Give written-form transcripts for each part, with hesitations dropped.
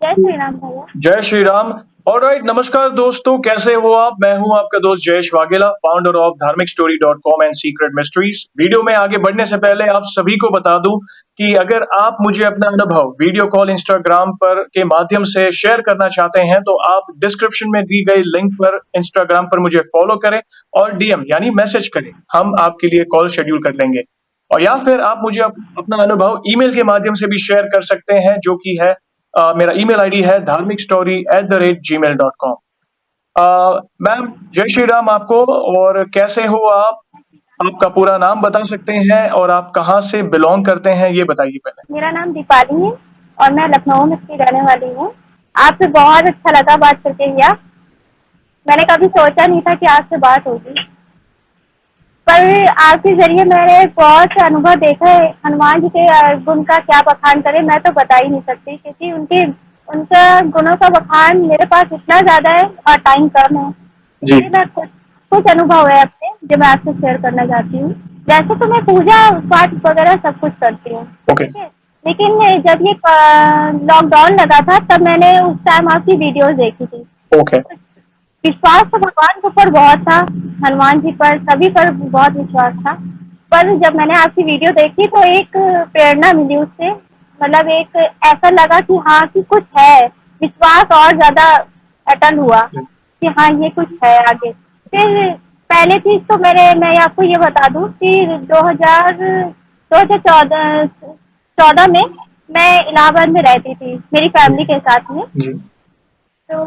जय श्री राम भैया। जय श्री राम। ऑलराइट, नमस्कार दोस्तों, कैसे हो आप? मैं हूं आपका दोस्त जयेश वाघेला, फाउंडर ऑफ धार्मिकस्टोरी.com एंड सीक्रेट मिस्ट्रीज। वीडियो में आगे बढ़ने से पहले आप सभी को बता दूं कि अगर आप मुझे अपना अनुभव वीडियो कॉल इंस्टाग्राम पर के माध्यम से शेयर करना चाहते हैं तो आप डिस्क्रिप्शन में दी गई लिंक पर इंस्टाग्राम पर मुझे फॉलो करें और डीएम यानी मैसेज करें। हम आपके लिए कॉल शेड्यूल कर लेंगे। और या फिर आप मुझे अपना अनुभव ईमेल के माध्यम से भी शेयर कर सकते हैं, जो कि है मेरा ईमेल आईडी है dharmikstory@gmail.com। मैम, जय श्री राम आपको। और कैसे हो आप? आपका पूरा नाम बता सकते हैं और आप कहाँ से बिलोंग करते हैं, ये बताइए पहले। मेरा नाम दीपाली है और मैं लखनऊ में की रहने वाली हूँ। आपसे बहुत अच्छा लगा बात करके भैया। मैंने कभी सोचा नहीं था कि आपसे बात होगी, पर आपके जरिए मैंने बहुत से अनुभव देखा है। हनुमान जी के गुण का क्या बखान करें, मैं तो बता ही नहीं सकती, क्योंकि उनका गुणों का बखान मेरे पास इतना ज्यादा है और टाइम कम है। जी। इसलिए मैं कुछ अनुभव है अपने जो मैं आपसे शेयर करना चाहती हूँ। वैसे तो मैं पूजा पाठ वगैरह सब कुछ करती हूँ, ओके। ठीक है, लेकिन जब ये लॉकडाउन लगा था तब मैंने उस टाइम आपकी वीडियोस देखी थी। ओके। विश्वास तो भगवान के ऊपर बहुत था, हनुमान जी पर, सभी पर बहुत विश्वास था। पर जब मैंने आपकी वीडियो देखी तो एक प्रेरणा मिली उससे, मतलब एक ऐसा लगा कि हाँ कि कुछ है, विश्वास और ज्यादा अटल हुआ कि हाँ ये कुछ है आगे। फिर पहले चीज तो मैं आपको ये बता दूं कि 2014 में मैं इलाहाबाद में रहती थी मेरी फैमिली के साथ में। जी। तो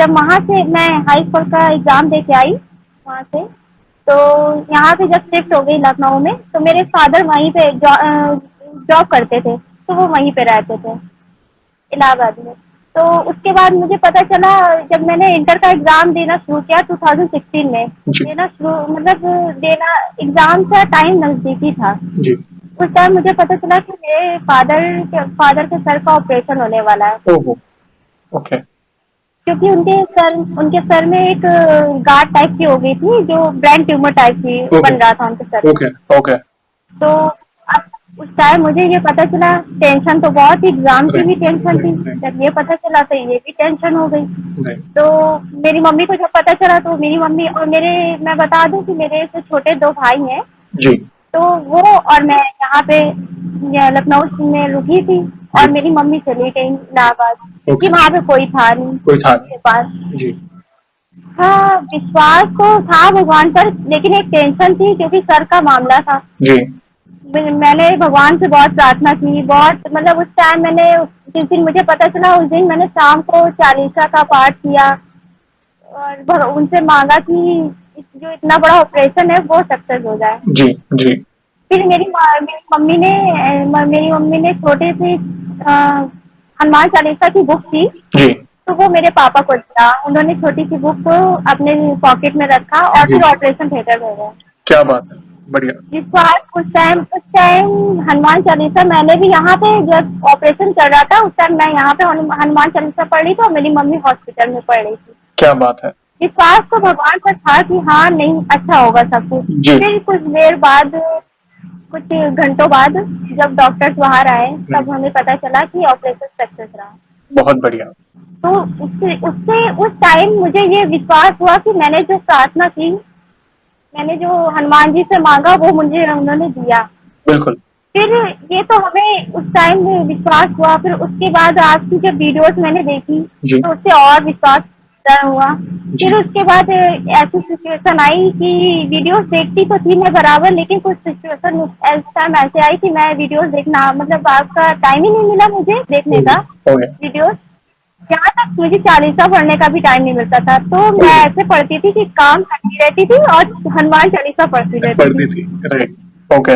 वहाँ से मैं हाई स्कूल का एग्जाम दे के आई वहाँ से। तो यहाँ पे जब शिफ्ट हो गई लखनऊ में, तो मेरे फादर वहीं पे जॉब करते थे, तो वो वहीं पे रहते थे इलाहाबाद में। तो उसके बाद मुझे पता चला, जब मैंने इंटर का एग्जाम देना शुरू किया 2016 में, देना शुरू मतलब देना एग्जाम का टाइम नजदीकी था जी। उस टाइम मुझे पता चला कि मेरे फादर के सर का ऑपरेशन होने वाला है। ओहो। ओके। क्योंकि उनके सर में एक गांठ टाइप की हो गई थी, जो ब्रेन ट्यूमर टाइप की बन रहा था उनके सर। ओके। ओके। तो अब उस टाइम मुझे ये पता चला, टेंशन तो बहुत थी, एग्जाम की भी टेंशन थी। जब ये पता चला तो ये भी टेंशन हो गई। तो मेरी मम्मी को जब पता चला तो मेरी मम्मी और मैं बता दूं कि मेरे से छोटे 2 भाई हैं जी। तो वो और मैं यहाँ पे लखनऊ में रुकी थी और मेरी मम्मी चली गई इलाहाबाद, क्योंकि वहाँ पे कोई था नहीं के पास। जी। हाँ, विश्वास तो था भगवान पर, लेकिन एक टेंशन थी क्योंकि सर का मामला था। जी। मैंने भगवान से बहुत प्रार्थना की, बहुत मतलब उस टाइम मैंने, जिस दिन मुझे पता चला उस दिन मैंने शाम को चालीसा का पाठ किया और उनसे मांगा कि जो इतना बड़ा ऑपरेशन है वो सक्सेस हो जाए। जी। जी। फिर मेरी मम्मी ने छोटे से हनुमान चालीसा की बुक थी, जी। तो वो मेरे पापा को दिया। उन्होंने छोटी सी बुक को अपने पॉकेट में रखा और फिर ऑपरेशन थिएटर में गए। क्या बात है, बढ़िया। विश्वास, उस टाइम हनुमान चालीसा मैंने भी यहाँ पे जब ऑपरेशन चल रहा था उस टाइम मैं यहाँ पे हनुमान चालीसा पढ़ रही थी और मेरी मम्मी हॉस्पिटल में पढ़ रही थी। क्या बात है। विश्वास तो भगवान पर था कि हाँ नहीं अच्छा होगा सब कुछ। फिर कुछ देर बाद, कुछ घंटों बाद जब डॉक्टर्स बाहर आए तब हमें पता चला कि ऑपरेशन सक्सेस रहा। बहुत बढ़िया। तो उससे उस टाइम मुझे ये विश्वास हुआ कि मैंने जो प्रार्थना की, मैंने जो हनुमान जी से मांगा वो मुझे उन्होंने दिया। बिल्कुल। फिर ये तो हमें उस टाइम विश्वास हुआ। फिर उसके बाद आपकी जब वीडियोस मैंने देखी तो उससे और विश्वास हुआ। फिर उसके बाद ऐसी सिचुएशन आई कि वीडियोस देखती तो थी मैं बराबर, लेकिन कुछ सिचुएशन इस टाइम ऐसे आई कि मैं वीडियोस देखना, मतलब आपका टाइम ही नहीं मिला मुझे देखने का वीडियोस। यहाँ तक मुझे चालीसा पढ़ने का भी टाइम नहीं मिलता था, तो मैं ऐसे पढ़ती थी कि काम करती रहती थी और हनुमान चालीसा पढ़ती रहती थी। राइट। ओके,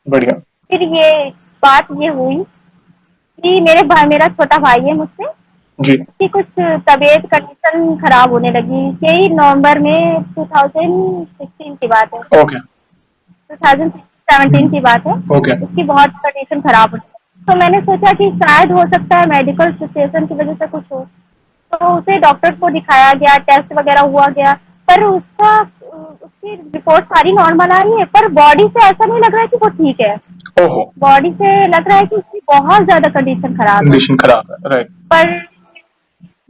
बढ़िया। फिर ये बात ये हुई कि मेरा छोटा भाई है मुझसे जी। कि कुछ तबीयत कंडीशन खराब होने लगी। यही नवंबर में 2016 की बात है। ओके। 2017 की बात है। ओके। उसकी बहुत कंडीशन खराब हो गई, तो मैंने सोचा कि शायद हो सकता है मेडिकल सिचुएशन की वजह से कुछ हो। तो उसे डॉक्टर को दिखाया गया, टेस्ट वगैरह हुआ गया, पर उसकी रिपोर्ट सारी नॉर्मल आ रही है, पर बॉडी से ऐसा नहीं लग रहा है कि वो ठीक है। बॉडी से लग रहा है कि उसकी बहुत ज्यादा कंडीशन खराब है। राइट। पर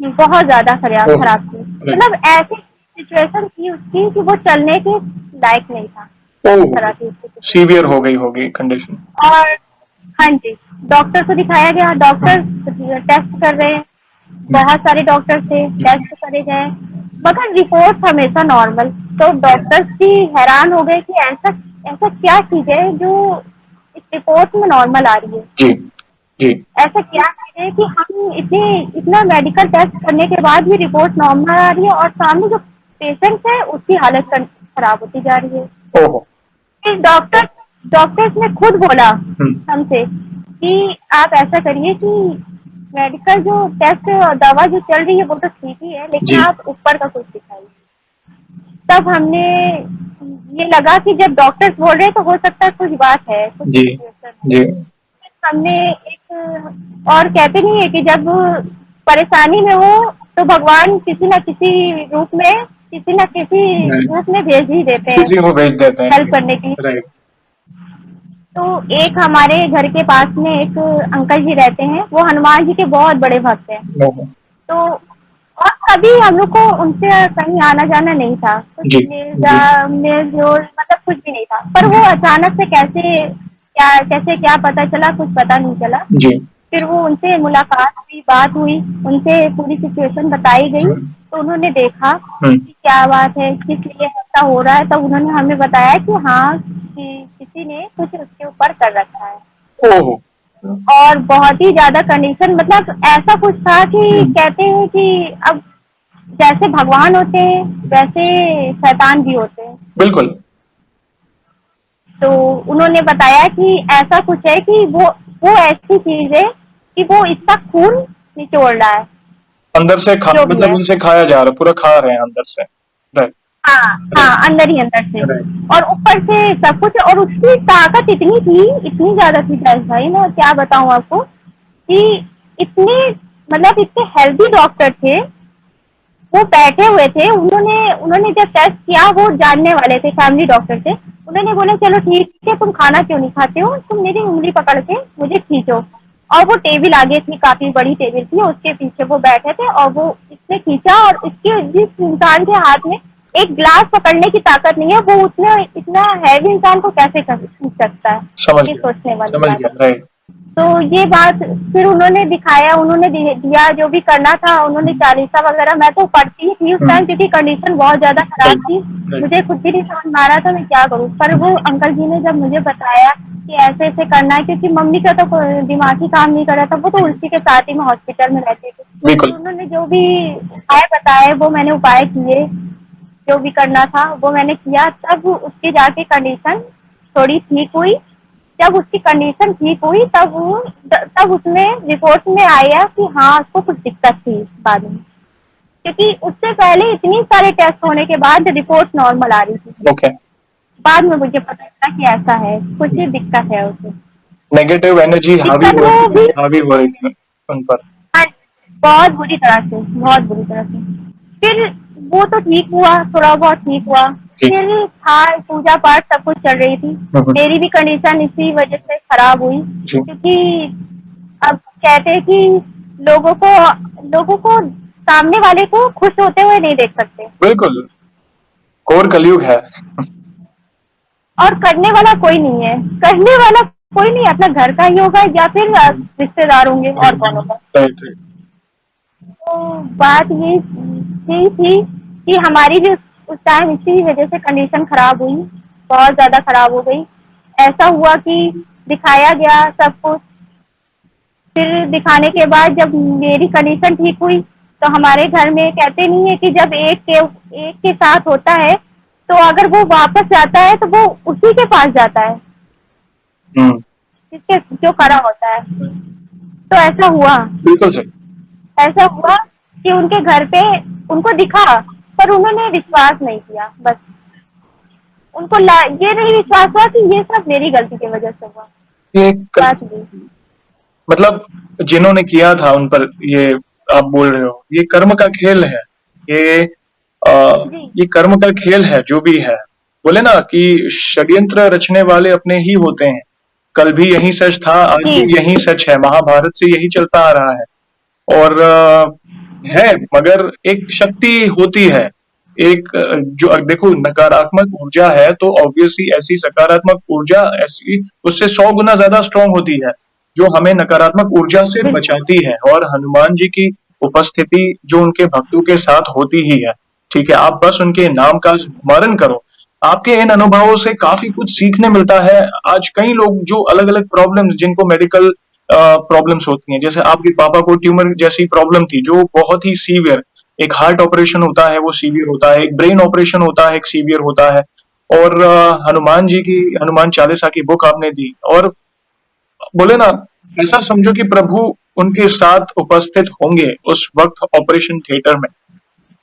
बहुत ज्यादा खराब ओह, खराब थी। राइट। मतलब ऐसी सिचुएशन थी उसकी कि वो चलने के लायक नहीं था, इस ओह, तरह की उसकी सिचुएशन। सीवियर हो गई होगी कंडीशन। और हाँ जी, डॉक्टर को दिखाया गया, डॉक्टर टेस्ट कर रहे हैं, बहुत सारे डॉक्टर थे, टेस्ट करे गए, मगर रिपोर्ट हमेशा नॉर्मल। तो डॉक्टर्स भी हैरान हो गए कि ऐसा ऐसा क्या चीज है जो इस रिपोर्ट में नॉर्मल आ रही है। जी जी। ऐसा क्या चीज है कि हम इतना मेडिकल टेस्ट करने के बाद भी रिपोर्ट नॉर्मल आ रही है और सामने जो पेशेंट है उसकी हालत खराब होती जा रही है। ओहो। फिर डॉक्टर्स ने खुद बोला हम्म, हमसे कि आप ऐसा करिए कि मेडिकल जो टेस्ट और दवा जो चल रही है वो तो ठीक ही है, लेकिन जी आप ऊपर का कुछ दिखाइए। तब हमने ये लगा कि जब डॉक्टर्स बोल रहे हैं तो हो सकता है कुछ बात है, कुछ जी सिचुएशन है। जी। हमने एक और कहते नहीं है कि जब परेशानी में हो तो भगवान किसी न किसी रूप में, किसी न किसी राइट। रूप में भेज ही देते हैं किसी को भेज देते हेल्प हैं। करने के लिए। राइट। तो एक हमारे घर के पास में एक अंकल जी रहते हैं, वो हनुमान जी के बहुत बड़े भक्त हैं। ओहो। तो और कभी हम लोग को उनसे कहीं आना जाना नहीं था, कुछ जी जी मेल जोल मतलब कुछ भी नहीं था। पर वो अचानक से कैसे क्या पता चला, कुछ पता नहीं चला। जी। फिर वो उनसे मुलाकात हुई, बात हुई, उनसे पूरी सिचुएशन बताई गई। तो उन्होंने देखा कि क्या बात है, किस लिए ऐसा हो रहा है। तब उन्होंने हमें बताया कि हाँ, कि किसी ने कुछ उसके ऊपर कर रखा है। ओहो। और बहुत ही ज्यादा कंडीशन, मतलब ऐसा कुछ था कि कहते हैं कि अब जैसे भगवान होते हैं वैसे शैतान भी होते हैं। बिल्कुल। तो उन्होंने बताया कि ऐसा कुछ है कि वो ऐसी चीज है कि वो इसका खून निचोड़ रहा है, अंदर से खा जो भी मतलब है। उनसे खाया जा रहा है, पूरा खा रहे हैं अंदर से। राइट। हाँ राइट। हाँ, अंदर ही अंदर से। राइट। और ऊपर से सब कुछ, और उसकी ताकत इतनी थी, इतनी ज्यादा थी जैस भाई, मैं क्या बताऊँ आपको कि इतने मतलब इतने हेल्दी डॉक्टर थे। वो बैठे हुए थे, उन्होंने उन्होंने जब टेस्ट किया, वो जानने वाले थे, फैमिली डॉक्टर थे। उन्होंने बोला चलो ठीक है, तुम खाना क्यों नहीं खाते हो, तुम मेरी उंगली पकड़ के मुझे खींचो। और वो टेबल आगे थी, काफी बड़ी टेबल थी, उसके पीछे वो बैठे थे और वो इसने खींचा। और इसके जिस इंसान के हाथ में एक गिलास पकड़ने की ताकत नहीं है, वो उतने इतना हैवी इंसान को कैसे खींच सकता है, समझ ये गया। सोचने वाली समझ बात गया। है। राइट। तो ये बात फिर उन्होंने दिखाया, उन्होंने दिया जो भी करना था, उन्होंने चालीसा वगैरह, मैं तो पढ़ती ही थी उस टाइम क्योंकि कंडीशन बहुत ज्यादा खराब राइट। थी। राइट। मुझे खुद भी नहीं समझ में आ रहा था मैं क्या करूँ। पर वो अंकल जी ने जब मुझे बताया कि ऐसे ऐसे करना है, क्योंकि मम्मी का तो कोई दिमाग ही काम नहीं कर रहा था, वो तो उसी के साथ ही में हॉस्पिटल में रहती थी। तो बिल्कुल। उन्होंने जो भी उपाय बताए वो मैंने उपाय किए, जो भी करना था वो मैंने किया। तब उसकी जाके कंडीशन थोड़ी ठीक हुई। जब उसकी कंडीशन ठीक हुई तब उसमें रिपोर्ट में आया कि हाँ, उसको कुछ दिक्कत थी बाद में, क्योंकि उससे पहले इतनी सारे टेस्ट होने के बाद रिपोर्ट नॉर्मल आ रही थी। ओके। बाद में मुझे पता चला कि ऐसा है, कुछ ही दिक्कत है उसे। नेगेटिव एनर्जी दिक्कत वो भी, हावी हो रही थी उन पर। हाँ, बहुत बुरी तरह से, बहुत बुरी तरह से। फिर वो तो ठीक हुआ, थोड़ा बहुत ठीक हुआ। जी। फिर था, पूजा पाठ सब कुछ चल रही थी। मेरी भी कंडीशन इसी वजह से खराब हुई, जी। क्योंकि अब कहते हैं कि लोगों को सामने वाले को खुश होते हुए नहीं देख सकते। बिल्कुल। घोर कलयुग है। और करने वाला कोई नहीं है, करने वाला कोई नहीं, अपना घर का ही होगा या फिर रिश्तेदार होंगे, और कौन होगा। राइट। राइट। तो बात यही थी कि हमारी भी उस टाइम इसी वजह से कंडीशन खराब हुई, बहुत ज्यादा खराब हो गई। ऐसा हुआ कि दिखाया गया सब कुछ। फिर दिखाने के बाद जब मेरी कंडीशन ठीक हुई तो हमारे घर में कहते नहीं है कि जब एक के साथ होता है तो अगर वो वापस जाता है तो वो उसी के पास जाता है हम्म। जिसके जो करा होता है। तो बिल्कुल सही। ऐसा हुआ कि उनके घर पे उनको दिखा, पर उन्होंने विश्वास नहीं किया। बस उनको ये नहीं विश्वास हुआ कि ये सब मेरी गलती की वजह से हुआ। ये बात ये। मतलब जिन्होंने किया था उन पर ये आप बोल रहे हो, ये कर्म का खेल है। ये जी ये कर्म का खेल है जो भी है। बोले ना कि षड्यंत्र रचने वाले अपने ही होते हैं। कल भी यही सच था, आज जी भी यही सच है, महाभारत से यही चलता आ रहा है। और है, मगर एक शक्ति होती है, एक जो देखो नकारात्मक ऊर्जा है तो ऑब्वियसली ऐसी सकारात्मक ऊर्जा ऐसी उससे 100 गुना ज्यादा स्ट्रांग होती है, जो हमें नकारात्मक ऊर्जा से बिल्कुल। बचाती है। और हनुमान जी की उपस्थिति जो उनके भक्तों के साथ होती ही है। ठीक है, आप बस उनके नाम का स्मरण करो, आपके इन अनुभवों से काफी कुछ सीखने मिलता है। आज कई लोग जो अलग अलग प्रॉब्लम्स, जिनको मेडिकल प्रॉब्लम्स होती हैं, जैसे आपके पापा को ट्यूमर जैसी प्रॉब्लम थी जो बहुत ही सीवियर, एक हार्ट ऑपरेशन होता है वो सीवियर होता है, एक ब्रेन ऑपरेशन होता है एक सीवियर होता है। और हनुमान जी की हनुमान चालीसा की बुक आपने दी और बोले ना, ऐसा समझो कि प्रभु उनके साथ उपस्थित होंगे उस वक्त ऑपरेशन थिएटर में।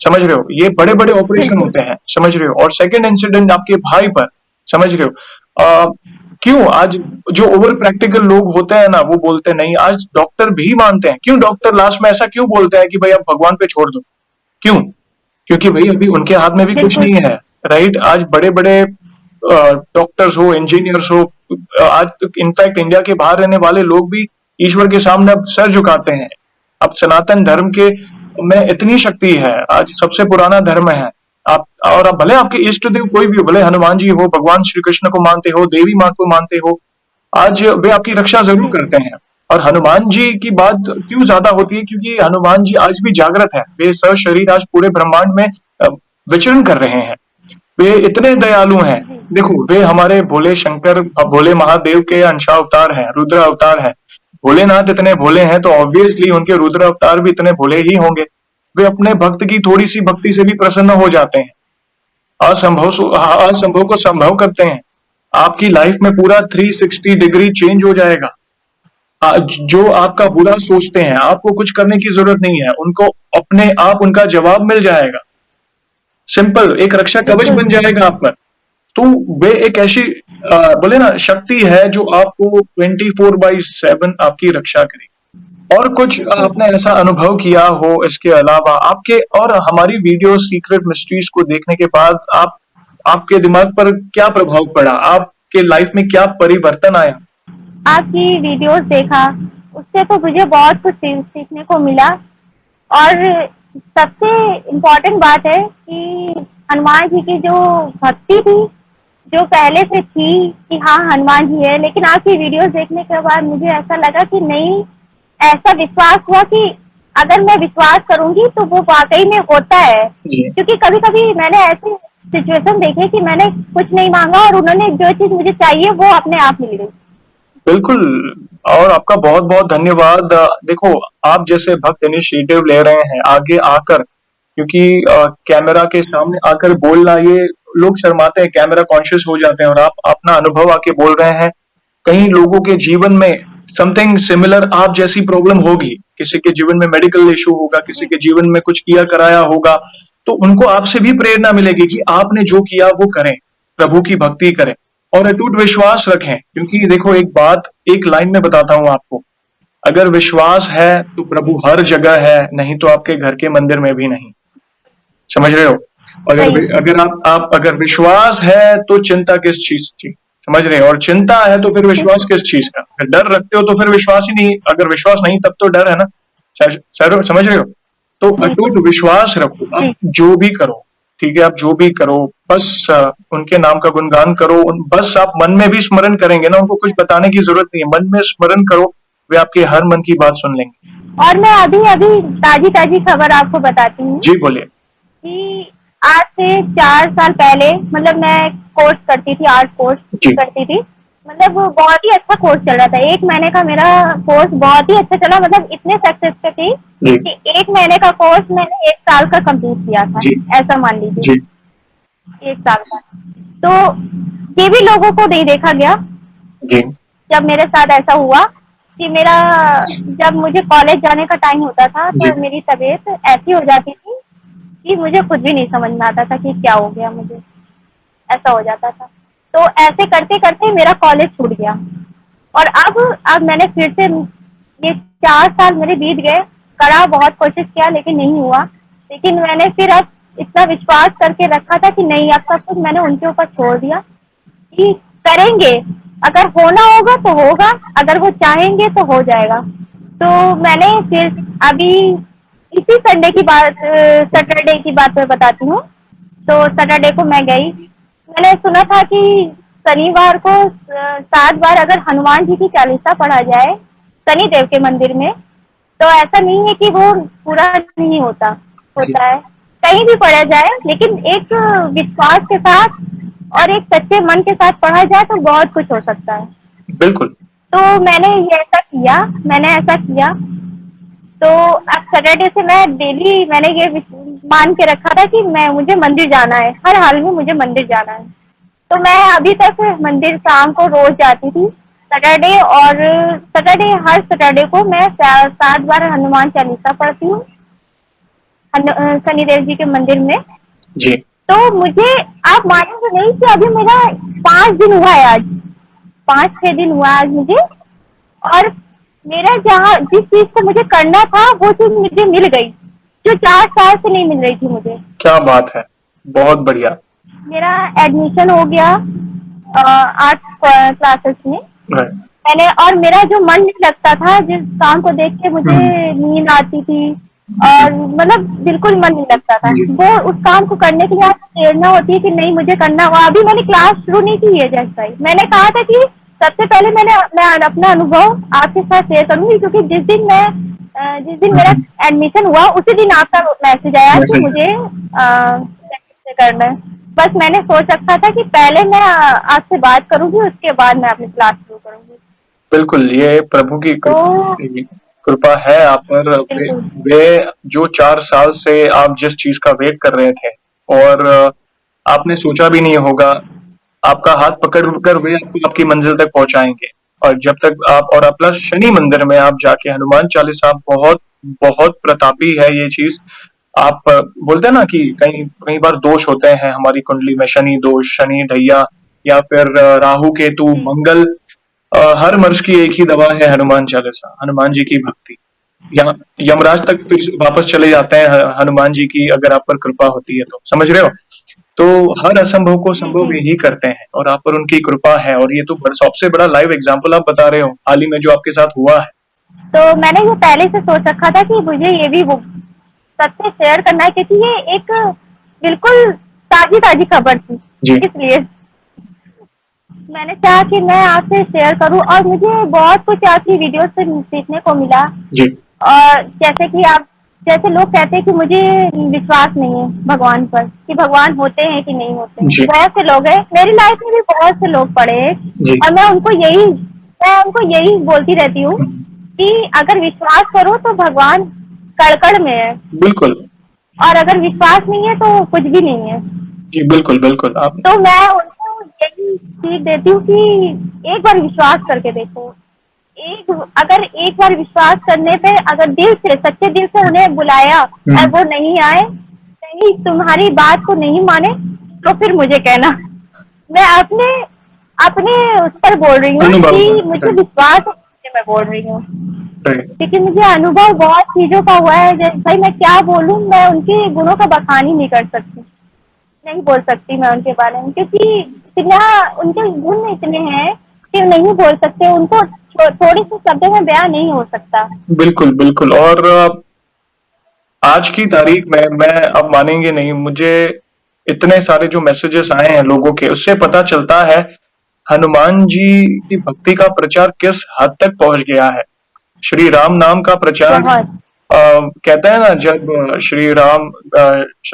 समझ रहे हो, ये बड़े बड़े ऑपरेशन बिल्कुल। होते हैं, समझ रहे हो। और सेकंड इंसिडेंट आपके भाई पर, समझ रहे हो। क्यों आज जो ओवर प्रैक्टिकल लोग होते हैं ना, वो बोलते नहीं, आज डॉक्टर भी मानते हैं। क्यों डॉक्टर लास्ट में ऐसा क्यों बोलते हैं कि भाई आप भगवान पे छोड़ दो? क्यों? क्योंकि भाई अभी उनके हाथ में भी कुछ बिल्कुल। नहीं है। राइट, आज बड़े बड़े डॉक्टर्स हो, इंजीनियर्स हो, आज तक इनफैक्ट इंडिया के बाहर रहने वाले लोग भी ईश्वर के सामने अब सर झुकाते हैं। अब सनातन धर्म के में इतनी शक्ति है, आज सबसे पुराना धर्म है। आप और अब भले आपके इष्ट देव कोई भी हो, भले हनुमान जी हो, भगवान श्री कृष्ण को मानते हो, देवी माँ को मानते हो, आज वे आपकी रक्षा जरूर करते हैं। और हनुमान जी की बात क्यों ज्यादा होती है, क्योंकि हनुमान जी आज भी जागृत है, वे सशरीर आज पूरे ब्रह्मांड में विचरण कर रहे हैं। वे इतने दयालु हैं। जी। देखो, वे हमारे भोले शंकर, भोले महादेव के अंशावतार हैं, रुद्र अवतार हैं। भोलेनाथ इतने भोले हैं तो ऑब्वियसली उनके रुद्र अवतार भी इतने भोले ही होंगे। वे अपने भक्त की थोड़ी सी भक्ति से भी प्रसन्न हो जाते हैं, असंभव को संभव करते हैं। आपकी लाइफ में पूरा 360 डिग्री चेंज हो जाएगा। जो आपका बुरा सोचते हैं, आपको कुछ करने की जरूरत नहीं है, उनको अपने आप उनका जवाब मिल जाएगा। सिंपल, एक रक्षा कवच बिल्कुल। बन जाएगा आप पर। तो वे एक ऐसी बोले ना शक्ति है जो आपको 24/7 आपकी रक्षा करेगी। और कुछ बिल्कुल। आपने ऐसा अनुभव किया हो इसके अलावा आपके, और हमारी वीडियो सीक्रेट मिस्ट्रीज को देखने के बाद आपके दिमाग पर क्या प्रभाव पड़ा, आपके लाइफ में क्या परिवर्तन आया? आपकी वीडियोस देखा, उससे तो मुझे बहुत कुछ सीखने को मिला। और सबसे इम्पोर्टेंट बात है कि हनुमान जी की जो भक्ति थी, जो पहले से थी कि हाँ हनुमान जी है, लेकिन आपकी वीडियोस देखने के बाद मुझे ऐसा लगा कि नहीं, ऐसा विश्वास हुआ कि अगर मैं विश्वास करूंगी तो वो वाकई में होता है। जी, क्योंकि कभी कभी मैंने ऐसी सिचुएशन देखी कि मैंने कुछ नहीं मांगा और उन्होंने जो चीज मुझे चाहिए वो अपने आप मिल गई। बिल्कुल। और आपका बहुत बहुत धन्यवाद। देखो, आप जैसे भक्त इनिशिएटिव ले रहे हैं आगे आकर, क्योंकि कैमरा के सामने आकर बोलना, ये लोग शर्माते हैं, कैमरा कॉन्शियस हो जाते हैं, और आप अपना अनुभव आके बोल रहे हैं। कई लोगों के जीवन में समथिंग सिमिलर आप जैसी प्रॉब्लम होगी, किसी के जीवन में मेडिकल इशू होगा, किसी जी। के जीवन में कुछ किया कराया होगा, तो उनको आपसे भी प्रेरणा मिलेगी कि आपने जो किया वो करें, प्रभु की भक्ति करें और अटूट विश्वास रखें। क्योंकि देखो, एक बात एक लाइन में बताता हूं आपको, अगर विश्वास है तो प्रभु हर जगह है, नहीं तो आपके घर के मंदिर में भी नहीं। समझ रहे हो। अगर सही। अगर आप अगर विश्वास है तो चिंता किस चीज की, समझ रहे हो। और चिंता है तो फिर विश्वास किस चीज का, अगर डर रखते हो तो फिर विश्वास ही नहीं, अगर विश्वास नहीं तब तो डर है ना। समझ रहे हो। तो बिल्कुल। अटूट विश्वास रखो, आप जी। जो भी करो, ठीक है, आप जो भी करो, बस उनके नाम का गुणगान करो। बस आप मन में भी स्मरण करेंगे ना, उनको कुछ बताने की जरूरत नहीं है, मन में स्मरण करो, वे आपके हर मन की बात सुन लेंगे। और मैं अभी अभी ताजी ताजी खबर आपको बताती हूँ जी बोलिए। कि आज से 4 साल पहले, मतलब मैं कोर्स करती थी, आर्ट कोर्स जी करती थी। मतलब वो बहुत ही अच्छा कोर्स चल रहा था, 1 महीने का मेरा कोर्स बहुत ही अच्छा चला। मतलब इतने सक्सेस पे थी जी कि 1 महीने का कोर्स मैंने 1 साल का कंप्लीट किया था, जी ऐसा मान लीजिए। जी 1 साल का। तो ये भी लोगों को नहीं देखा गया। जी जब मेरे साथ ऐसा हुआ कि मेरा, जब मुझे कॉलेज जाने का टाइम होता था जी तो मेरी तबीयत ऐसी हो जाती थी कि मुझे खुद भी नहीं समझ में आता था कि क्या हो गया मुझे, ऐसा हो जाता था। तो ऐसे करते करते मेरा कॉलेज छूट गया। और अब मैंने फिर से, ये 4 साल मेरे बीत गए, करा, बहुत कोशिश किया लेकिन नहीं हुआ। लेकिन मैंने फिर अब इतना विश्वास करके रखा था कि नहीं, अब सब कुछ मैंने उनके ऊपर छोड़ दिया कि करेंगे, अगर होना होगा तो होगा, अगर वो चाहेंगे तो हो जाएगा। तो मैंने फिर अभी इसी सैटरडे की बात मैं बताती हूँ। तो सैटरडे को मैं गई। मैंने सुना था कि शनिवार को 7 बार अगर हनुमान जी की चालीसा पढ़ा जाए शनि देव के मंदिर में, तो ऐसा नहीं है कि वो पूरा नहीं होता है। कहीं भी पढ़ा जाए, लेकिन एक विश्वास के साथ और एक सच्चे मन के साथ पढ़ा जाए तो बहुत कुछ हो सकता है। बिल्कुल। तो मैंने ऐसा किया। तो अब सैटरडे से मैं डेली मैंने ये मान के रखा था कि मुझे मंदिर जाना है, हर हाल में मुझे मंदिर जाना है। तो मैं अभी तक मंदिर शाम को रोज जाती थी सैटरडे, और हर सैटरडे को मैं 7 बार हनुमान चालीसा पढ़ती हूँ शनिदेव जी के मंदिर में। जी। तो मुझे, आप मानेंगे नहीं कि अभी मेरा 5 दिन हुआ है आज, 5-6 दिन हुआ आज मुझे। और मेरा जिस चीज को मुझे करना था वो चीज मुझे मिल गई, जो 4 साल से नहीं मिल रही थी मुझे। क्या बात है, बहुत बढ़िया। मेरा एडमिशन हो गया आर्ट्स क्लासेस में। और मेरा जो मन नहीं लगता था, जिस काम को देख के मुझे नींद आती थी और मतलब बिल्कुल मन नहीं लगता था, वो उस काम को करने के लिए आपको प्रेरणा होती है कि नहीं मुझे करना होगा। अभी मैंने क्लास शुरू नहीं की है जैसा ही मैंने कहा था कि सबसे पहले मैं अपना अनुभव आपके साथ शेयर करूंगी, क्योंकि जिस दिन मेरा एडमिशन हुआ उसी दिन आपका मैसेज आया कि मुझे करना है। बस मैंने सोच रखा था कि पहले मैं आपसे बात करूंगी, उसके बाद मैं अपनी क्लास शुरू करूंगी। बिल्कुल, ये प्रभु की कृपा है आप पर। वे जो 4 साल से आप जिस चीज का वेट कर रहे थे और आपने सोचा भी नहीं होगा, आपका हाथ पकड़ कर वे आपको आपकी मंजिल तक पहुंचाएंगे। और जब तक आप और अपना शनि मंदिर में आप जाके हनुमान चालीसा, बहुत बहुत प्रतापी है ये चीज। आप बोलते हैं ना कि कई कई बार दोष होते हैं हमारी कुंडली में, शनि दोष, शनि ढैया, या फिर राहु केतु, मंगल। हर मर्ज की एक ही दवा है हनुमान चालीसा, हनुमान जी की भक्ति। यहाँ यमराज तक फिर वापस चले जाते हैं हनुमान जी की अगर आप पर कृपा होती है तो, समझ रहे हो। तो हर असंभव को संभव वे ही करते हैं और आप पर उनकी कृपा है। और ये तो सबसे बड़ा लाइव एग्जाम्पल आप बता रहे हो हाल ही में जो आपके साथ हुआ है। तो मैंने ये पहले से सोच रखा था कि मुझे ये भी सबसे शेयर करना है, क्योंकि ये एक बिल्कुल ताजी खबर थी, इसलिए मैंने चाहा कि मैं आपसे शेयर करूं। और मुझे बहुत कुछ आपकी वीडियो से सीखने को मिला। और जैसे लोग कहते हैं कि मुझे विश्वास नहीं है भगवान पर, कि भगवान होते हैं कि नहीं होते, बहुत से लोग हैं मेरी लाइफ में भी, बहुत से लोग पड़े हैं। और मैं उनको यही बोलती रहती हूँ कि अगर विश्वास करो तो भगवान कड़ में है, बिल्कुल। और अगर विश्वास नहीं है तो कुछ भी नहीं है। जी बिल्कुल बिल्कुल। आप तो मैं उनको यही सीख देती हूँ कि एक बार विश्वास करके देखो। अगर एक बार विश्वास करने पे, अगर सच्चे दिल से उन्हें बुलाया और वो नहीं आए, नहीं तुम्हारी बात को नहीं माने, तो फिर मुझे कहना। मैं अपने उस पर बोल रही हूँ कि मुझे विश्वास है, मैं बोल रही हूँ क्योंकि मुझे अनुभव बहुत चीजों का हुआ है। जैसे भाई मैं क्या बोलूँ, मैं उनके गुणों का बखान ही नहीं कर सकती, नहीं बोल सकती मैं उनके बारे में, क्योंकि उनके गुण इतने हैं कि नहीं बोल सकते, उनको थोड़ी सी शब्दों में बयां नहीं हो सकता। बिल्कुल बिल्कुल। और आज की तारीख में मैं, अब मानेंगे नहीं, मुझे इतने सारे जो मैसेजेस आए हैं लोगों के, उससे पता चलता है हनुमान जी की भक्ति का प्रचार किस हद तक पहुंच गया है। श्री राम नाम का प्रचार, कहते हैं ना, जब श्री राम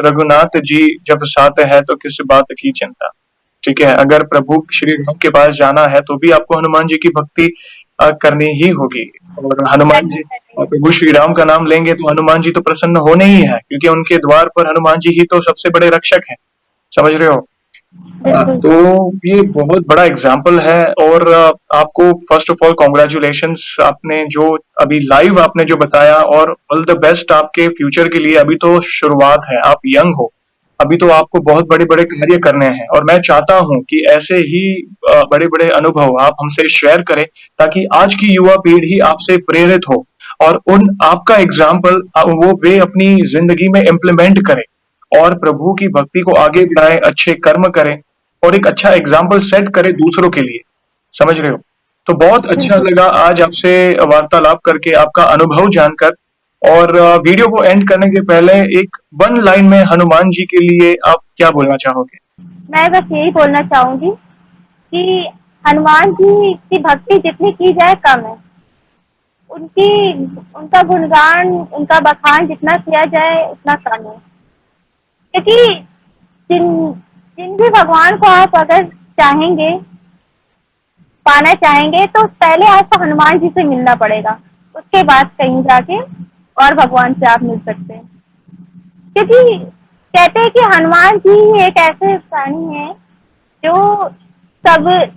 रघुनाथ जी जब साथ है तो किस बात की चिंता। ठीक है, अगर प्रभु श्री राम के पास जाना है तो भी आपको हनुमान जी की भक्ति करनी ही होगी। और हनुमान जी, प्रभु श्री राम का नाम लेंगे तो हनुमान जी तो प्रसन्न होने ही है, क्योंकि उनके द्वार पर हनुमान जी ही तो सबसे बड़े रक्षक हैं, समझ रहे हो। तो ये बहुत बड़ा एग्जाम्पल है। और आपको फर्स्ट ऑफ ऑल कॉन्ग्रेचुलेशंस, आपने जो अभी लाइव आपने जो बताया, और ऑल द बेस्ट आपके फ्यूचर के लिए। अभी तो शुरुआत है, आप यंग हो, अभी तो आपको बहुत बड़े बड़े कार्य करने हैं। और मैं चाहता हूं कि ऐसे ही बड़े बड़े अनुभव आप हमसे शेयर करें, ताकि आज की युवा पीढ़ी आपसे प्रेरित हो और उन आपका एग्जाम्पल वो वे अपनी जिंदगी में इम्प्लीमेंट करें और प्रभु की भक्ति को आगे बढ़ाएं, अच्छे कर्म करें और एक अच्छा एग्जाम्पल सेट करें दूसरों के लिए, समझ रहे हो। तो बहुत अच्छा बिल्कुल। लगा आज आपसे वार्तालाप करके, आपका अनुभव जानकर। और वीडियो को एंड करने के पहले एक वन लाइन में हनुमान जी के लिए आप क्या बोलना चाहोगे? मैं बस यही बोलना चाहूंगी कि हनुमान जी की भक्ति जितनी की जाए कम है। उनकी उनका गुणगान, उनका बखान जितना किया जाए उतना कम है। क्योंकि जिन जिन भी भगवान को आप अगर चाहेंगे, पाना चाहेंगे, तो पहले आपको हनुमान जी से मिलना पड़ेगा। उसके बाद कहीं जाके और भगवान से आप मिल सकते हैं। क्योंकि कहते हैं कि हनुमान जी एक ऐसे प्राणी हैं जो सब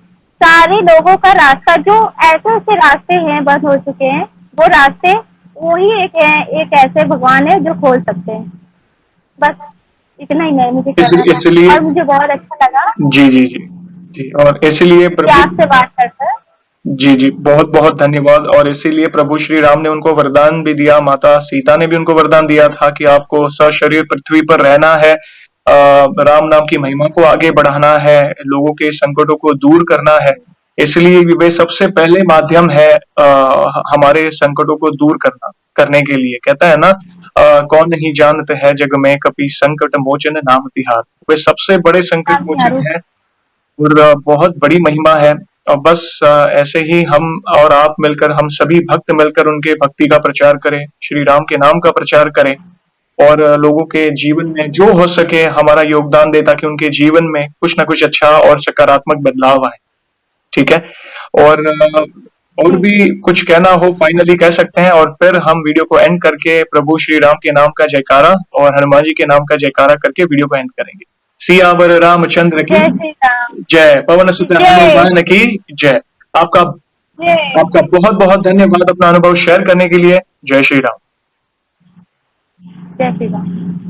सारे लोगों का रास्ता, जो ऐसे ऐसे रास्ते हैं बंद हो चुके हैं, वो रास्ते वो ही एक ऐसे भगवान है जो खोल सकते हैं। बस इतना ही मैं मुझे कहना था इसलिए और मुझे बहुत अच्छा लगा जी, जी, जी। जी, और इसीलिए कि प्रभु आपसे बात कर कर। जी, जी, बहुत-बहुत धन्यवाद। और इसीलिए प्रभु श्री राम ने उनको वरदान भी दिया, माता सीता ने भी उनको वरदान दिया था कि आपको सशरीर पृथ्वी पर रहना है, राम नाम की महिमा को आगे बढ़ाना है, लोगों के संकटों को दूर करना है। इसलिए वे सबसे पहले माध्यम है हमारे संकटों को दूर करने के लिए। कहता है ना, कौन नहीं जानत है जग में कपि संकट मोचन नाम तिहार। वे सबसे बड़े संकट आप भी मोचन हरू। हैं और बहुत बड़ी महिमा है। और बस ऐसे ही हम और आप मिलकर, हम सभी भक्त मिलकर उनके भक्ति का प्रचार करें, श्री राम के नाम का प्रचार करें और लोगों के जीवन में जो हो सके हमारा योगदान दें ताकि उनके जीवन में कुछ ना कुछ अच्छा और सकारात्मक बदलाव आए। ठीक है? और और जी। भी कुछ कहना हो फाइनली कह सकते हैं और फिर हम वीडियो को एंड करके प्रभु श्री राम के नाम का जयकारा और हनुमान जी के नाम का जयकारा करके वीडियो को एंड करेंगे। सियावर रामचंद्र की जय श्री राम। जय, पवन सुत जय। हनुमान की जय। आपका जय। आपका बहुत बहुत धन्यवाद अपना अनुभव शेयर करने के लिए। जय श्री राम। जय श्री राम।